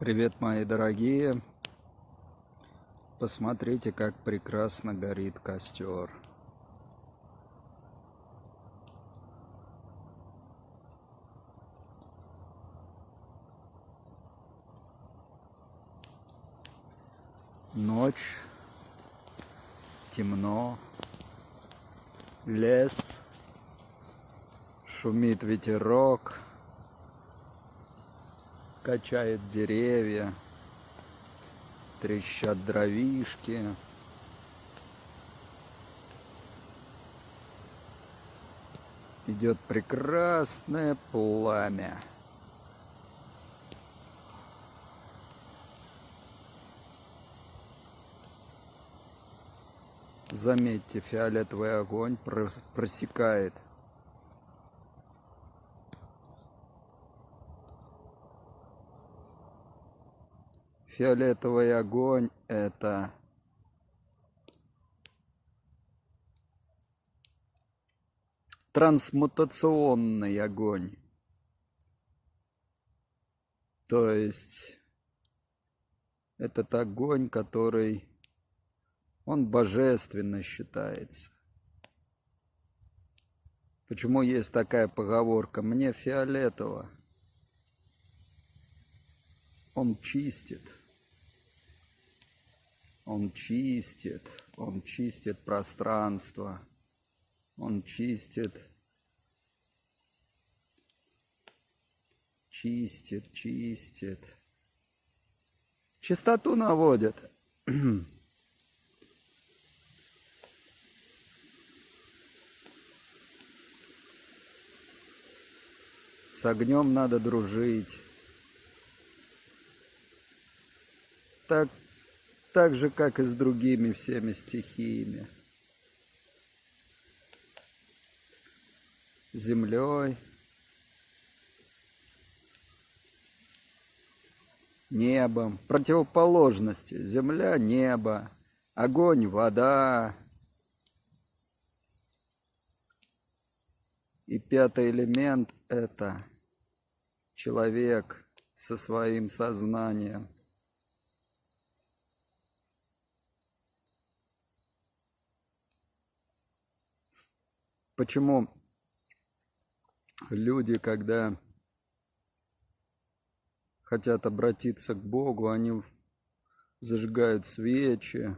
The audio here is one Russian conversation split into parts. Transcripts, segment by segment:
Привет, мои дорогие! Посмотрите, как прекрасно горит костер. Ночь, темно, лес, шумит ветерок, качает деревья, трещат дровишки. Идет прекрасное пламя. Заметьте, фиолетовый огонь просекает. Фиолетовый огонь — это трансмутационный огонь. То есть этот огонь, который он божественно считается. Почему есть такая поговорка: мне фиолетово? Он чистит. Он чистит. Он чистит пространство. Он чистит. Чистит. Чистоту наводит. С огнем надо дружить. Так же, как и с другими всеми стихиями. Землей, небом. Противоположности. Земля, небо. Огонь, вода. И пятый элемент — это человек со своим сознанием. Почему люди, когда хотят обратиться к Богу, они зажигают свечи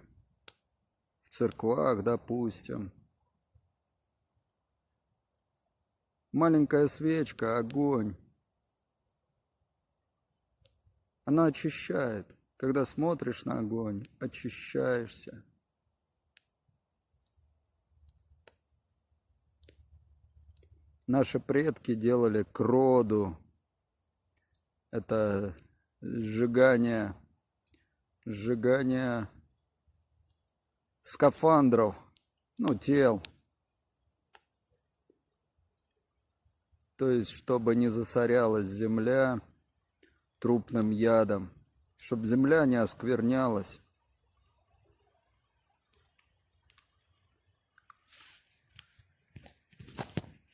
в церквах, допустим. Маленькая свечка, огонь. Она очищает. Когда смотришь на огонь, очищаешься. Наши предки делали кроду. Это сжигание скафандров, тел. То есть, чтобы не засорялась земля трупным ядом, чтобы земля не осквернялась.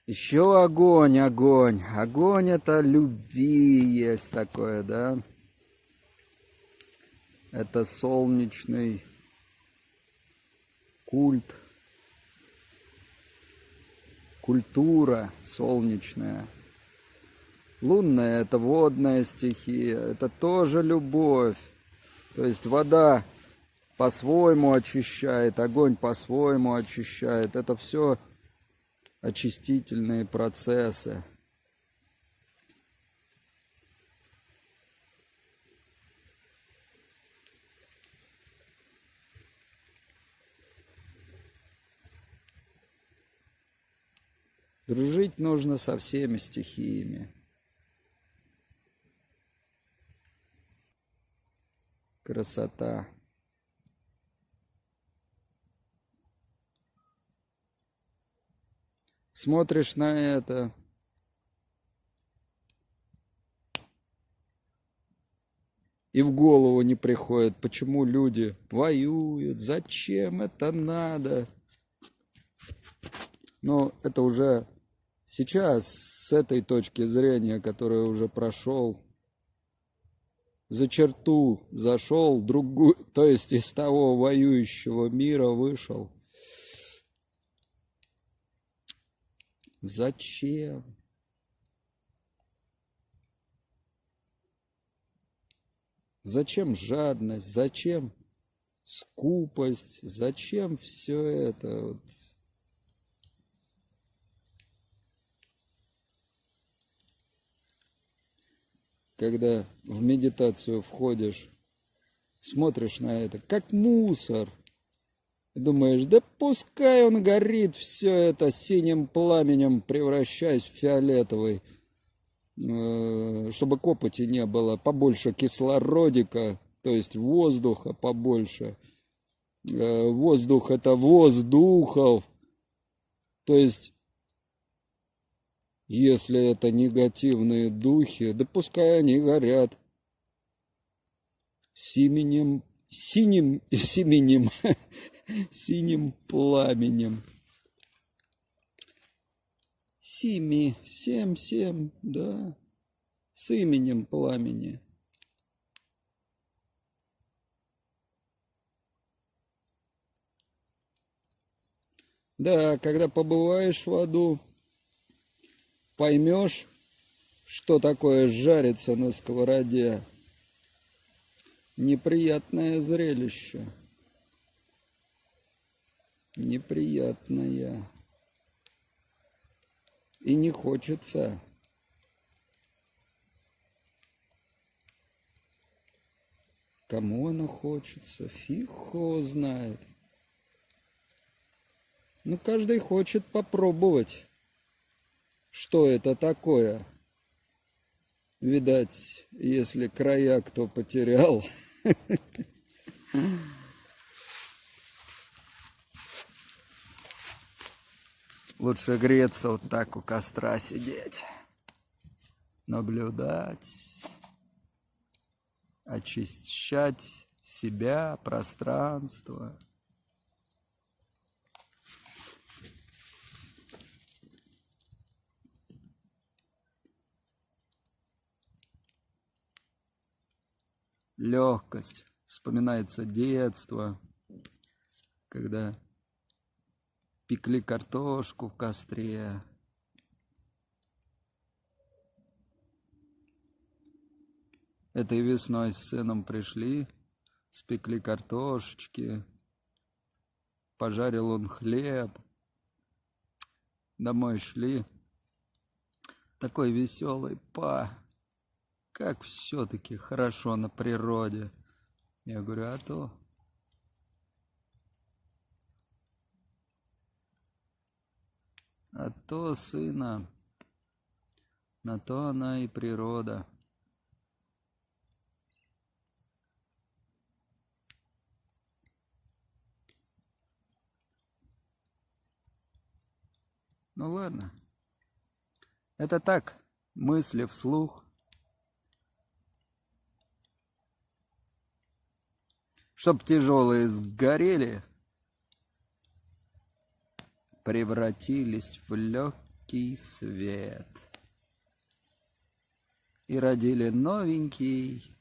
Еще огонь. Огонь — это любви есть такое, да? Это солнечный культ, культура солнечная. Лунная — это водная стихия, это тоже любовь. То есть вода по-своему очищает, огонь по-своему очищает. Это все очистительные процессы. Дружить нужно со всеми стихиями. Красота. Смотришь на это, и в голову не приходит, почему люди воюют, зачем это надо. Но это уже сейчас, с этой точки зрения, которую уже прошел, за черту зашел, другую, то есть из того воюющего мира вышел. Зачем? Зачем жадность? Зачем скупость? Зачем все это? Вот. Когда в медитацию входишь, смотришь на это, как мусор. И думаешь, да пускай он горит, все это синим пламенем, превращаясь в фиолетовый, чтобы копоти не было, побольше кислородика, то есть воздуха побольше. Воздух — это воздухов, то есть если это негативные духи, да пускай они горят синим пламенем. Семь, да, с именем пламени. Да, когда побываешь в аду, поймешь, что такое жариться на сковороде. Неприятное зрелище. Неприятное. И не хочется. Кому оно хочется? Фиг его знает. Ну, каждый хочет попробовать, что это такое. Видать, если края кто потерял. Лучше греться вот так у костра сидеть, наблюдать, очищать себя, пространство. Легкость. Вспоминается детство, когда пекли картошку в костре. Этой весной с сыном пришли, спекли картошечки, пожарил он хлеб. Домой шли. Такой веселый па. Как все-таки хорошо на природе. Я говорю, а то. А то, сына, на то она и природа. Ну ладно. Это так, мысли вслух. Чтоб тяжелые сгорели, превратились в легкий свет и родили новенький,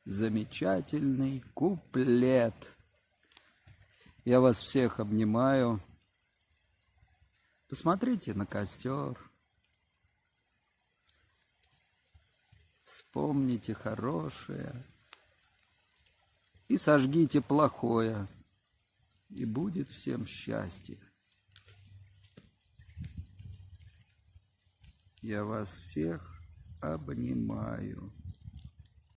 замечательный куплет. Я вас всех обнимаю. Посмотрите на костер. Вспомните хорошее. И сожгите плохое. И будет всем счастье. Я вас всех обнимаю.